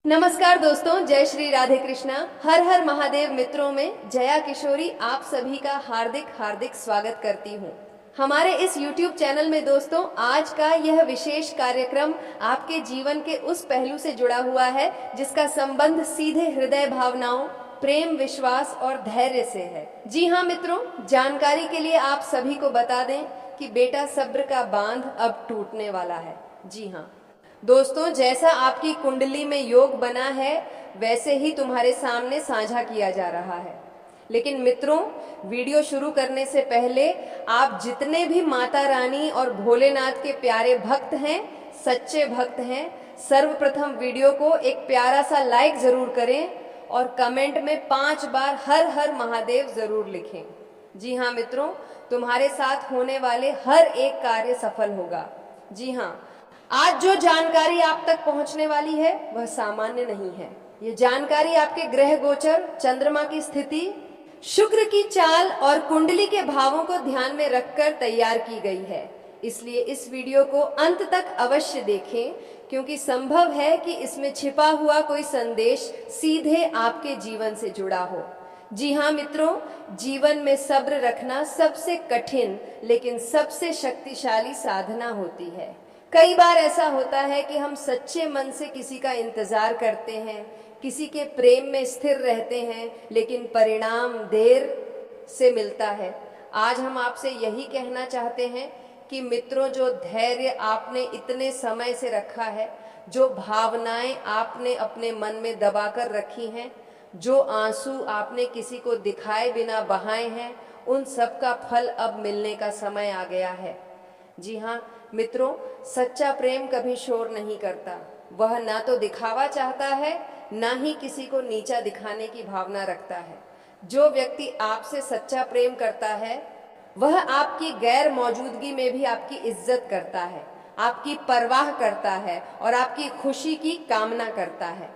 नमस्कार दोस्तों, जय श्री राधे कृष्णा। हर हर महादेव मित्रों में जया किशोरी आप सभी का हार्दिक हार्दिक स्वागत करती हूँ हमारे इस YouTube चैनल में। दोस्तों, आज का यह विशेष कार्यक्रम आपके जीवन के उस पहलू से जुड़ा हुआ है जिसका संबंध सीधे हृदय भावनाओं, प्रेम, विश्वास और धैर्य से है। जी हाँ मित्रों, जानकारी के लिए आप सभी को बता दें कि बेटा सब्र का बांध अब टूटने वाला है। जी हाँ दोस्तों, जैसा आपकी कुंडली में योग बना है वैसे ही तुम्हारे सामने साझा किया जा रहा है। लेकिन मित्रों, वीडियो शुरू करने से पहले आप जितने भी माता रानी और भोलेनाथ के प्यारे भक्त हैं, सच्चे भक्त हैं, सर्वप्रथम वीडियो को एक प्यारा सा लाइक जरूर करें और कमेंट में 5 बार हर हर महादेव जरूर लिखें। जी हाँ मित्रों, तुम्हारे साथ होने वाले हर एक कार्य सफल होगा। जी हाँ, आज जो जानकारी आप तक पहुंचने वाली है वह सामान्य नहीं है। ये जानकारी आपके ग्रह गोचर, चंद्रमा की स्थिति, शुक्र की चाल और कुंडली के भावों को ध्यान में रखकर तैयार की गई है। इसलिए इस वीडियो को अंत तक अवश्य देखें, क्योंकि संभव है कि इसमें छिपा हुआ कोई संदेश सीधे आपके जीवन से जुड़ा हो। जी हाँ मित्रों, जीवन में सब्र रखना सबसे कठिन लेकिन सबसे शक्तिशाली साधना होती है। कई बार ऐसा होता है कि हम सच्चे मन से किसी का इंतजार करते हैं, किसी के प्रेम में स्थिर रहते हैं, लेकिन परिणाम देर से मिलता है। आज हम आपसे यही कहना चाहते हैं कि मित्रों, जो धैर्य आपने इतने समय से रखा है, जो भावनाएं आपने अपने मन में दबाकर रखी हैं, जो आंसू आपने किसी को दिखाए बिना बहाए हैं, उन सब का फल अब मिलने का समय आ गया है। जी हाँ मित्रों, सच्चा प्रेम कभी शोर नहीं करता। वह ना तो दिखावा चाहता है, ना ही किसी को नीचा दिखाने की भावना रखता है। जो व्यक्ति आपसे सच्चा प्रेम करता है वह आपकी गैर मौजूदगी में भी आपकी इज्जत करता है, आपकी परवाह करता है और आपकी खुशी की कामना करता है।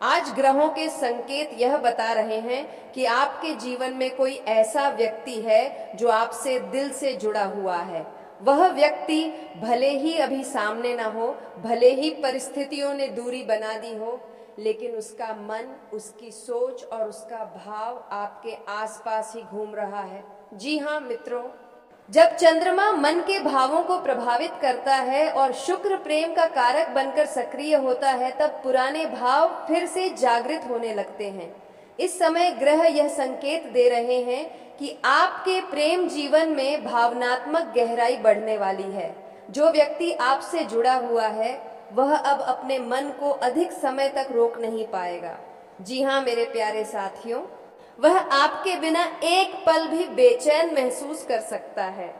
आज ग्रहों के संकेत यह बता रहे हैं कि आपके जीवन में कोई ऐसा व्यक्ति है जो आपसे दिल से जुड़ा हुआ है। वह व्यक्ति भले ही अभी सामने ना हो, भले ही परिस्थितियों ने दूरी बना दी हो, लेकिन उसका मन, उसकी सोच और उसका भाव आपके आसपास ही घूम रहा है। जी हाँ मित्रों, जब चंद्रमा मन के भावों को प्रभावित करता है और शुक्र प्रेम का कारक बनकर सक्रिय होता है, तब पुराने भाव फिर से जागृत होने लगते हैं। इस समय ग्रह यह संकेत दे रहे हैं कि आपके प्रेम जीवन में भावनात्मक गहराई बढ़ने वाली है। जो व्यक्ति आपसे जुड़ा हुआ है वह अब अपने मन को अधिक समय तक रोक नहीं पाएगा। जी हाँ मेरे प्यारे साथियों, वह आपके बिना एक पल भी बेचैन महसूस कर सकता है।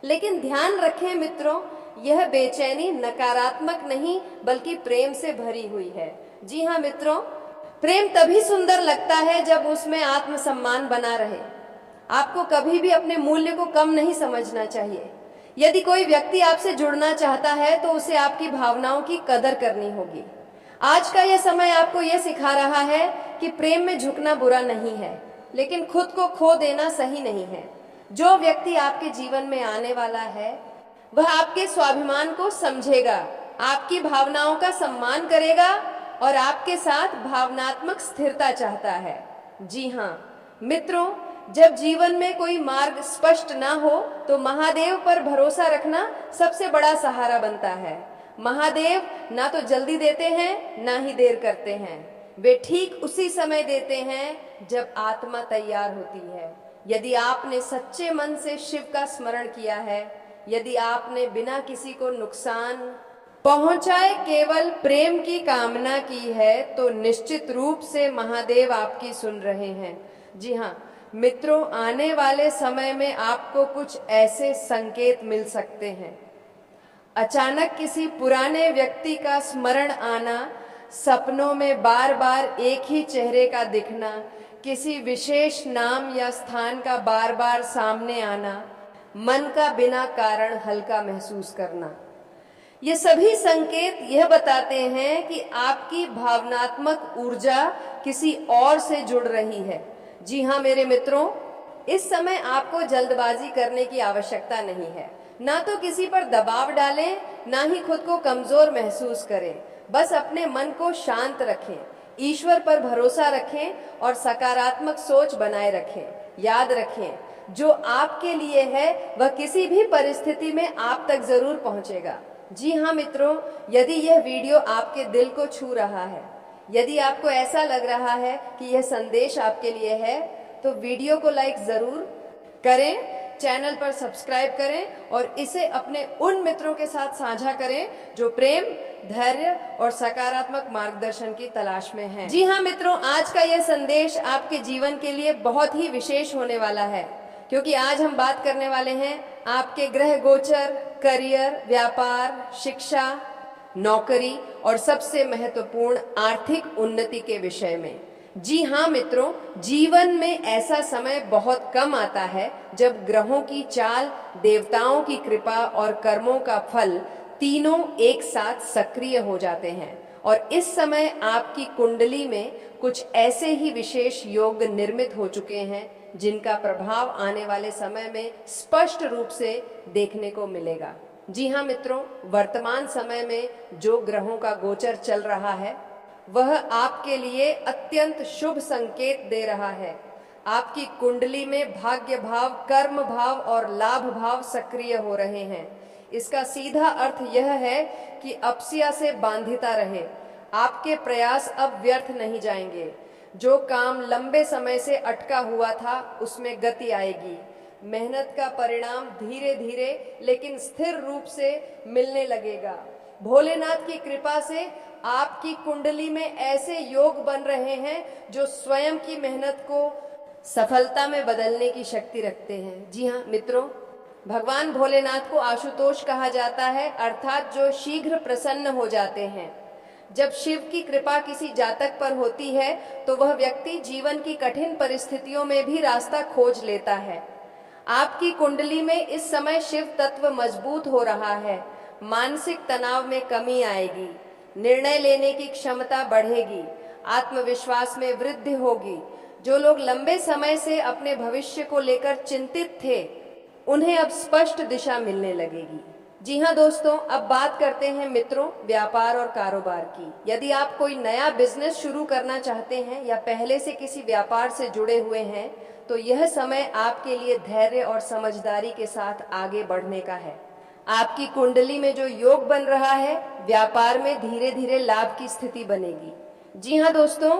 लेकिन ध्यान रखें मित्रों, यह बेचैनी नकारात्मक नहीं बल्कि प्रेम से भरी हुई है। जी हाँ मित्रों, प्रेम तभी सुंदर लगता है जब उसमें आत्मसम्मान बना रहे। आपको कभी भी अपने मूल्य को कम नहीं समझना चाहिए। यदि कोई व्यक्ति आपसे जुड़ना चाहता है तो उसे आपकी भावनाओं की कदर करनी होगी। आज का यह समय आपको यह सिखा रहा है कि प्रेम में झुकना बुरा नहीं है, लेकिन खुद को खो देना सही नहीं है। जो व्यक्ति आपके जीवन में आने वाला है वह आपके स्वाभिमान को समझेगा, आपकी भावनाओं का सम्मान करेगा और आपके साथ भावनात्मक स्थिरता चाहता है। जी हाँ मित्रों, जब जीवन में कोई मार्ग स्पष्ट ना हो तो महादेव पर भरोसा रखना सबसे बड़ा सहारा बनता है। महादेव ना तो जल्दी देते हैं ना ही देर करते हैं। वे ठीक उसी समय देते हैं जब आत्मा तैयार होती है। यदि आपने सच्चे मन से शिव का स्मरण किया है, यदि आपने बिना किसी को नुकसान पहुंचाए केवल प्रेम की कामना की है, तो निश्चित रूप से महादेव आपकी सुन रहे हैं। जी हाँ मित्रों, आने वाले समय में आपको कुछ ऐसे संकेत मिल सकते हैं। अचानक किसी पुराने व्यक्ति का स्मरण आना, सपनों में बार बार एक ही चेहरे का दिखना, किसी विशेष नाम या स्थान का बार बार सामने आना, मन का बिना कारण हल्का महसूस करना, ये सभी संकेत यह बताते हैं कि आपकी भावनात्मक ऊर्जा किसी और से जुड़ रही है। जी हाँ मेरे मित्रों, इस समय आपको जल्दबाजी करने की आवश्यकता नहीं है। ना तो किसी पर दबाव डालें, ना ही खुद को कमजोर महसूस करें। बस अपने मन को शांत रखें, ईश्वर पर भरोसा रखें और सकारात्मक सोच बनाए रखें। याद रखें, जो आपके लिए है वह किसी भी परिस्थिति में आप तक जरूर पहुंचेगा। जी हाँ मित्रों, यदि यह वीडियो आपके दिल को छू रहा है, यदि आपको ऐसा लग रहा है कि यह संदेश आपके लिए है, तो वीडियो को लाइक जरूर करें, चैनल पर सब्सक्राइब करें और इसे अपने उन मित्रों के साथ साझा करें जो प्रेम, धैर्य और सकारात्मक मार्गदर्शन की तलाश में हैं। जी हाँ मित्रों, आज का यह संदेश आपके जीवन के लिए बहुत ही विशेष होने वाला है, क्योंकि आज हम बात करने वाले हैं आपके ग्रह गोचर, करियर, व्यापार, शिक्षा, नौकरी और सबसे महत्वपूर्ण आर्थिक उन्नति के विषय में। जी हाँ मित्रों, जीवन में ऐसा समय बहुत कम आता है जब ग्रहों की चाल, देवताओं की कृपा और कर्मों का फल तीनों एक साथ सक्रिय हो जाते हैं। और इस समय आपकी कुंडली में कुछ ऐसे ही विशेष योग निर्मित हो चुके हैं जिनका प्रभाव आने वाले समय में स्पष्ट रूप से देखने को मिलेगा। जी हाँ मित्रों, वर्तमान समय में जो ग्रहों का गोचर चल रहा है वह आपके लिए अत्यंत शुभ संकेत दे रहा है। आपकी कुंडली में भाग्य भाव, कर्म भाव और लाभ भाव सक्रिय हो रहे हैं। इसका सीधा अर्थ यह है कि अपसिया से बांधिता रहे, आपके प्रयास अब व्यर्थ नहीं जाएंगे। जो काम लंबे समय से अटका हुआ था उसमें गति आएगी। मेहनत का परिणाम धीरे धीरे लेकिन स्थिर रूप से मिलने लगेगा। भोलेनाथ की कृपा से आपकी कुंडली में ऐसे योग बन रहे हैं जो स्वयं की मेहनत को सफलता में बदलने की शक्ति रखते हैं। जी हाँ मित्रों, भगवान भोलेनाथ को आशुतोष कहा जाता है, अर्थात जो शीघ्र प्रसन्न हो जाते हैं। जब शिव की कृपा किसी जातक पर होती है तो वह व्यक्ति जीवन की कठिन परिस्थितियों में भी रास्ता खोज लेता है। आपकी कुंडली में इस समय शिव तत्व मजबूत हो रहा है। मानसिक तनाव में कमी आएगी, निर्णय लेने की क्षमता बढ़ेगी, आत्मविश्वास में वृद्धि होगी। जो लोग लंबे समय से अपने भविष्य को लेकर चिंतित थे, उन्हें अब स्पष्ट दिशा मिलने लगेगी। जी हाँ दोस्तों, अब बात करते हैं मित्रों व्यापार और कारोबार की। यदि आप कोई नया बिजनेस शुरू करना चाहते हैं या पहले से किसी व्यापार से जुड़े हुए हैं, तो यह समय आपके लिए धैर्य और समझदारी के साथ आगे बढ़ने का है। आपकी कुंडली में जो योग बन रहा है, व्यापार में धीरे धीरे लाभ की स्थिति बनेगी। जी हाँ दोस्तों,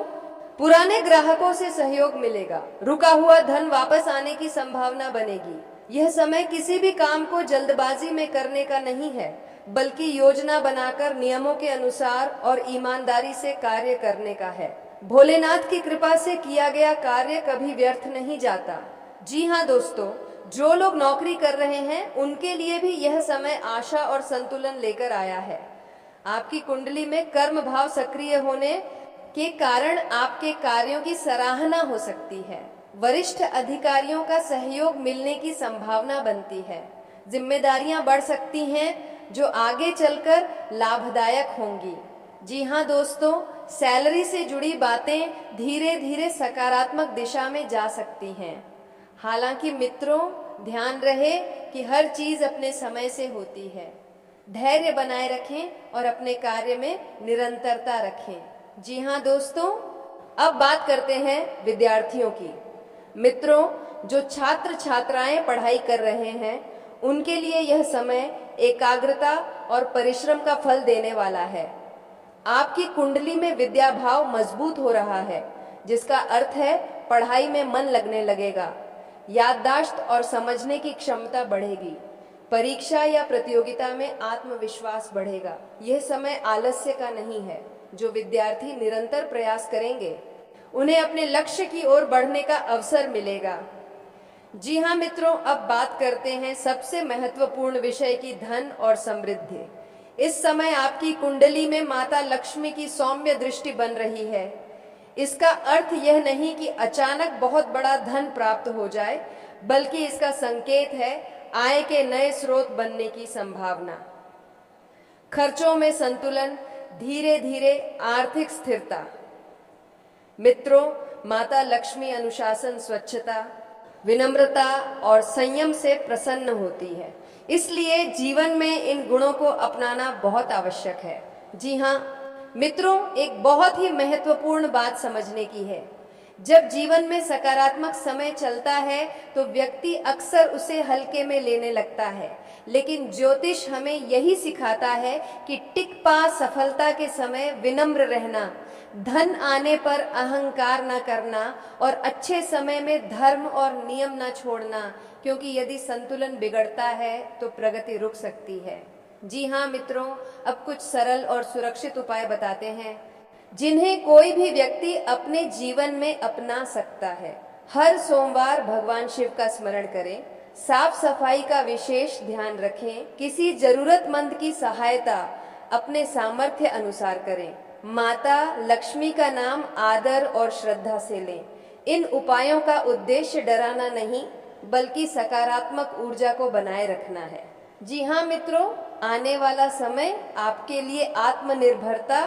पुराने ग्राहकों से सहयोग मिलेगा, रुका हुआ धन वापस आने की संभावना बनेगी। यह समय किसी भी काम को जल्दबाजी में करने का नहीं है, बल्कि योजना बनाकर नियमों के अनुसार और ईमानदारी से कार्य करने का है। भोलेनाथ की कृपा से किया गया कार्य कभी व्यर्थ नहीं जाता। जी हाँ दोस्तों, जो लोग नौकरी कर रहे हैं उनके लिए भी यह समय आशा और संतुलन लेकर आया है। आपकी कुंडली में कर्म भाव सक्रिय होने के कारण आपके कार्यों की सराहना हो सकती है। वरिष्ठ अधिकारियों का सहयोग मिलने की संभावना बनती है। जिम्मेदारियां बढ़ सकती हैं जो आगे चलकर लाभदायक होंगी। जी हाँ दोस्तों, सैलरी से जुड़ी बातें धीरे धीरे सकारात्मक दिशा में जा सकती हैं। हालांकि मित्रों, ध्यान रहे कि हर चीज अपने समय से होती है। धैर्य बनाए रखें और अपने कार्य में निरंतरता रखें। जी हाँ दोस्तों, अब बात करते हैं विद्यार्थियों की। मित्रों, जो छात्र छात्राएं पढ़ाई कर रहे हैं उनके लिए यह समय एकाग्रता और परिश्रम का फल देने वाला है। आपकी कुंडली में विद्या भाव मजबूत हो रहा है, जिसका अर्थ है पढ़ाई में मन लगने लगेगा। याददाश्त और समझने की क्षमता बढ़ेगी। परीक्षा या प्रतियोगिता में आत्मविश्वास बढ़ेगा। यह समय आलस्य का नहीं है। जो विद्यार्थी निरंतर प्रयास करेंगे उन्हें अपने लक्ष्य की ओर बढ़ने का अवसर मिलेगा। जी हाँ मित्रों, अब बात करते हैं सबसे महत्वपूर्ण विषय की, धन और समृद्धि। इस समय आपकी कुंडली में माता लक्ष्मी की सौम्य दृष्टि बन रही है। इसका अर्थ यह नहीं कि अचानक बहुत बड़ा धन प्राप्त हो जाए, बल्कि इसका संकेत है आय के नए स्रोत बनने की संभावना। खर्चों में संतुलन, धीरे धीरे आर्थिक स्थिरता। मित्रों, माता लक्ष्मी अनुशासन, स्वच्छता, विनम्रता और संयम से प्रसन्न होती है। इसलिए जीवन में इन गुणों को अपनाना बहुत आवश्यक है। जी हाँ, मित्रों, एक बहुत ही महत्वपूर्ण बात समझने की है। जब जीवन में सकारात्मक समय चलता है तो व्यक्ति अक्सर उसे हल्के में लेने लगता है, लेकिन ज्योतिष हमें यही सिखाता है कि टिक पा सफलता के समय विनम्र रहना, धन आने पर अहंकार न करना और अच्छे समय में धर्म और नियम न छोड़ना, क्योंकि यदि संतुलन बिगड़ता है तो प्रगति रुक सकती है। जी हाँ मित्रों, अब कुछ सरल और सुरक्षित उपाय बताते हैं जिन्हें कोई भी व्यक्ति अपने जीवन में अपना सकता है। हर सोमवार भगवान शिव का स्मरण करें, साफ सफाई का विशेष ध्यान रखें, किसी जरूरतमंद की सहायता अपने सामर्थ्य अनुसार करें, माता लक्ष्मी का नाम आदर और श्रद्धा से लें। इन उपायों का उद्देश्य डराना नहीं बल्कि सकारात्मक ऊर्जा को बनाए रखना है। जी हाँ मित्रों, आने वाला समय आपके लिए आत्मनिर्भरता,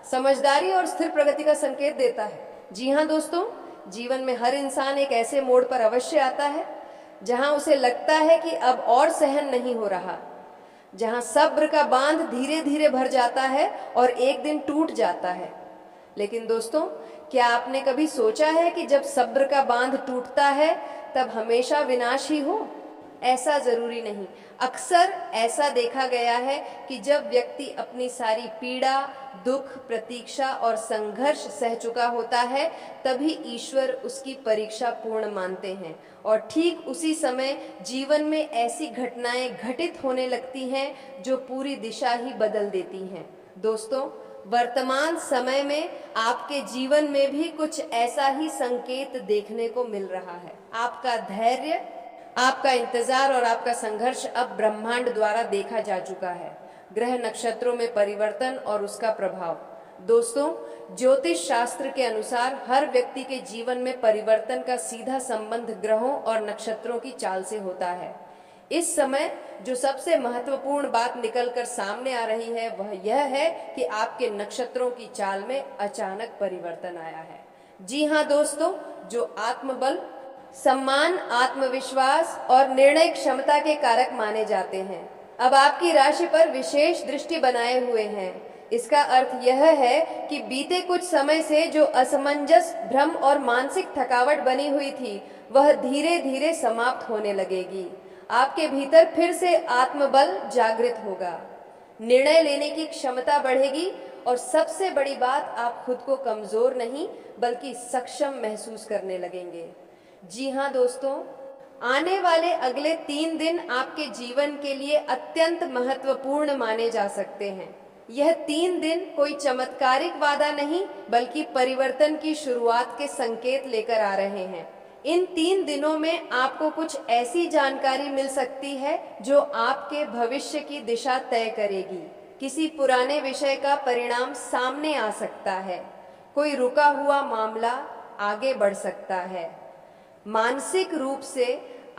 समझदारी और स्थिर प्रगति का संकेत देता है। जी हाँ दोस्तों, जीवन में हर इंसान एक ऐसे मोड़ पर अवश्य आता है जहाँ उसे लगता है कि अब और सहन नहीं हो रहा, जहाँ सब्र का बांध धीरे धीरे भर जाता है और एक दिन टूट जाता है। लेकिन दोस्तों, क्या आपने कभी सोचा है कि जब सब्र का बांध टूटता है तब हमेशा विनाश ही हो? ऐसा जरूरी नहीं। अक्सर ऐसा देखा गया है कि जब व्यक्ति अपनी सारी पीड़ा, दुख, प्रतीक्षा और संघर्ष सह चुका होता है तभी ईश्वर उसकी परीक्षा पूर्ण मानते हैं, और ठीक उसी समय जीवन में ऐसी घटनाएं घटित होने लगती हैं जो पूरी दिशा ही बदल देती हैं। दोस्तों, वर्तमान समय में आपके जीवन में भी कुछ ऐसा ही संकेत देखने को मिल रहा है। आपका धैर्य, आपका इंतजार और आपका संघर्ष अब ब्रह्मांड द्वारा देखा जा चुका है। ग्रह नक्षत्रों में परिवर्तन और उसका प्रभाव। दोस्तों, ज्योतिष शास्त्र के अनुसार हर व्यक्ति के जीवन में परिवर्तन का सीधा संबंध ग्रहों और नक्षत्रों की चाल से होता है। इस समय जो सबसे महत्वपूर्ण बात निकलकर सामने आ रही है वह यह है कि आपके नक्षत्रों की चाल में अचानक परिवर्तन आया है। जी हाँ दोस्तों, जो आत्मबल, सम्मान, आत्मविश्वास और निर्णय क्षमता के कारक माने जाते हैं, अब आपकी राशि पर विशेष दृष्टि बनाए हुए हैं। इसका अर्थ यह है कि बीते कुछ समय से जो असमंजस, भ्रम और मानसिक थकावट बनी हुई थी वह धीरे धीरे समाप्त होने लगेगी। आपके भीतर फिर से आत्मबल जागृत होगा, निर्णय लेने की क्षमता बढ़ेगी और सबसे बड़ी बात, आप खुद को कमजोर नहीं बल्कि सक्षम महसूस करने लगेंगे। जी हाँ दोस्तों, आने वाले अगले 3 दिन आपके जीवन के लिए अत्यंत महत्वपूर्ण माने जा सकते हैं। यह 3 दिन कोई चमत्कारिक वादा नहीं बल्कि परिवर्तन की शुरुआत के संकेत लेकर आ रहे हैं। इन 3 दिनों में आपको कुछ ऐसी जानकारी मिल सकती है जो आपके भविष्य की दिशा तय करेगी। किसी पुराने विषय का परिणाम सामने आ सकता है, कोई रुका हुआ मामला आगे बढ़ सकता है, मानसिक रूप से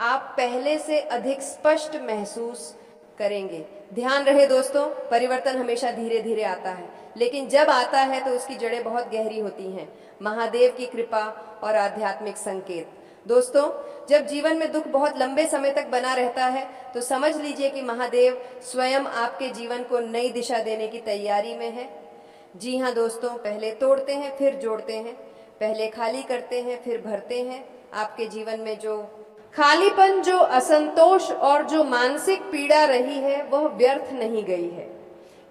आप पहले से अधिक स्पष्ट महसूस करेंगे। ध्यान रहे दोस्तों, परिवर्तन हमेशा धीरे धीरे आता है, लेकिन जब आता है तो उसकी जड़ें बहुत गहरी होती हैं। महादेव की कृपा और आध्यात्मिक संकेत। दोस्तों, जब जीवन में दुख बहुत लंबे समय तक बना रहता है तो समझ लीजिए कि महादेव स्वयं आपके जीवन को नई दिशा देने की तैयारी में है। जी हाँ दोस्तों, पहले तोड़ते हैं फिर जोड़ते हैं, पहले खाली करते हैं फिर भरते हैं। आपके जीवन में जो खालीपन, जो असंतोष और जो मानसिक पीड़ा रही है वह व्यर्थ नहीं गई है।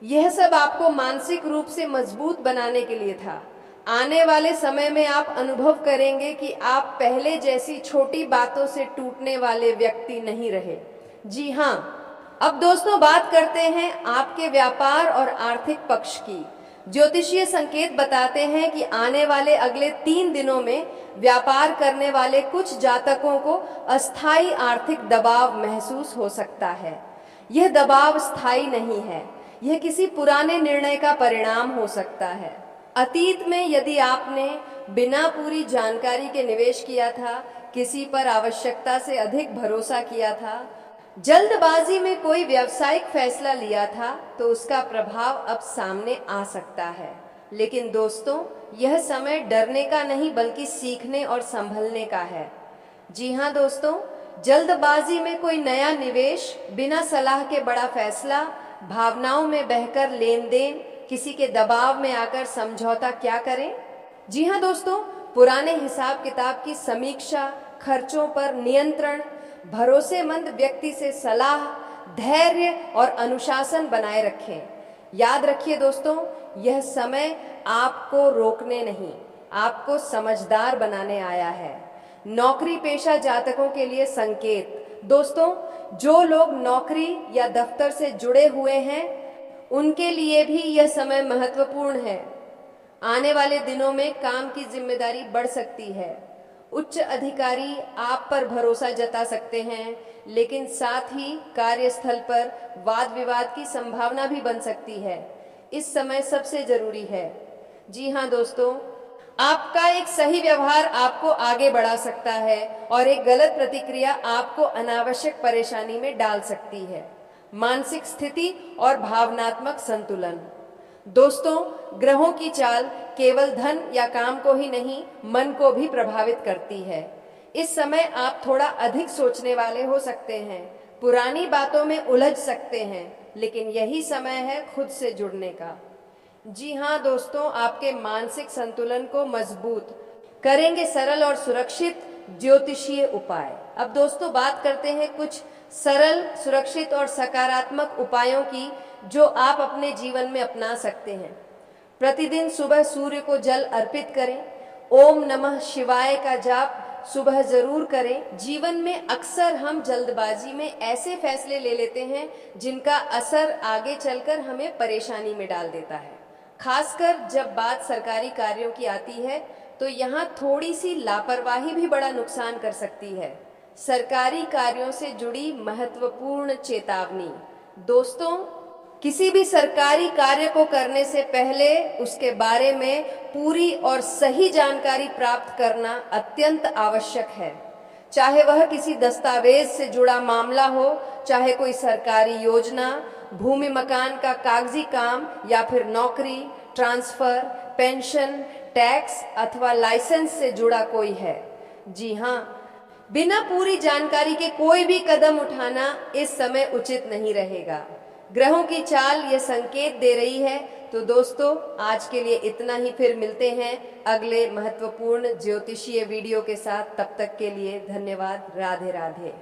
यह सब आपको मानसिक रूप से मजबूत बनाने के लिए था। आने वाले समय में आप अनुभव करेंगे कि आप पहले जैसी छोटी बातों से टूटने वाले व्यक्ति नहीं रहे। जी हाँ, अब दोस्तों बात करते हैं आपके व्यापार और आर्थिक पक्ष की। ज्योतिषीय संकेत बताते हैं कि आने वाले अगले 3 दिनों में व्यापार करने वाले कुछ जातकों को अस्थायी आर्थिक दबाव महसूस हो सकता है। यह दबाव स्थायी नहीं है, यह किसी पुराने निर्णय का परिणाम हो सकता है। अतीत में यदि आपने बिना पूरी जानकारी के निवेश किया था, किसी पर आवश्यकता से अधिक भरोसा किया था, जल्दबाजी में कोई व्यावसायिक फैसला लिया था, तो उसका प्रभाव अब सामने आ सकता है। लेकिन दोस्तों, यह समय डरने का नहीं बल्कि सीखने और संभलने का है। जी हाँ दोस्तों, जल्दबाजी में कोई नया निवेश, बिना सलाह के बड़ा फैसला, भावनाओं में बहकर लेन देन किसी के दबाव में आकर समझौता क्या करें? जी हाँ दोस्तों, पुराने हिसाब किताब की समीक्षा, खर्चों पर नियंत्रण, भरोसेमंद व्यक्ति से सलाह, धैर्य और अनुशासन बनाए रखें। याद रखिए दोस्तों, यह समय आपको रोकने नहीं, आपको समझदार बनाने आया है। नौकरी पेशा जातकों के लिए संकेत। दोस्तों, जो लोग नौकरी या दफ्तर से जुड़े हुए हैं, उनके लिए भी यह समय महत्वपूर्ण है। आने वाले दिनों में काम की जिम्मेदारी बढ़ सकती है। उच्च अधिकारी आप पर भरोसा जता सकते हैं, लेकिन साथ ही कार्यस्थल पर वाद विवाद की संभावना भी बन सकती है। इस समय सबसे जरूरी है। जी हाँ दोस्तों, आपका एक सही व्यवहार आपको आगे बढ़ा सकता है और एक गलत प्रतिक्रिया आपको अनावश्यक परेशानी में डाल सकती है। मानसिक स्थिति और भावनात्मक संतुलन। दोस्तों, ग्रहों की चाल केवल धन या काम को ही नहीं, मन को भी प्रभावित करती है। इस समय आप थोड़ा अधिक सोचने वाले हो सकते हैं, पुरानी बातों में उलझ सकते हैं, लेकिन यही समय है खुद से जुड़ने का। जी हाँ दोस्तों, आपके मानसिक संतुलन को मजबूत करेंगे सरल और सुरक्षित ज्योतिषीय उपाय। अब दोस्तों बात करते हैं कुछ सरल, सुरक्षित और सकारात्मक उपायों की जो आप अपने जीवन में अपना सकते हैं। प्रतिदिन सुबह सूर्य को जल अर्पित करें। ओम नमः शिवाय का जाप सुबह जरूर करें। जीवन में अक्सर हम जल्दबाजी में ऐसे फैसले ले लेते हैं जिनका असर आगे चलकर हमें परेशानी में डाल देता है। खासकर जब बात सरकारी कार्यों की आती है तो यहाँ थोड़ी सी लापरवाही भी बड़ा नुकसान कर सकती है। सरकारी कार्यों से जुड़ी महत्वपूर्ण चेतावनी। दोस्तों, किसी भी सरकारी कार्य को करने से पहले उसके बारे में पूरी और सही जानकारी प्राप्त करना अत्यंत आवश्यक है। चाहे वह किसी दस्तावेज से जुड़ा मामला हो, चाहे कोई सरकारी योजना, भूमि मकान का कागजी काम या फिर नौकरी, ट्रांसफर, पेंशन, टैक्स अथवा लाइसेंस से जुड़ा कोई है। जी हाँ, बिना पूरी जानकारी के कोई भी कदम उठाना इस समय उचित नहीं रहेगा। ग्रहों की चाल ये संकेत दे रही है। तो दोस्तों, आज के लिए इतना ही। फिर मिलते हैं अगले महत्वपूर्ण ज्योतिषीय वीडियो के साथ। तब तक के लिए धन्यवाद। राधे राधे।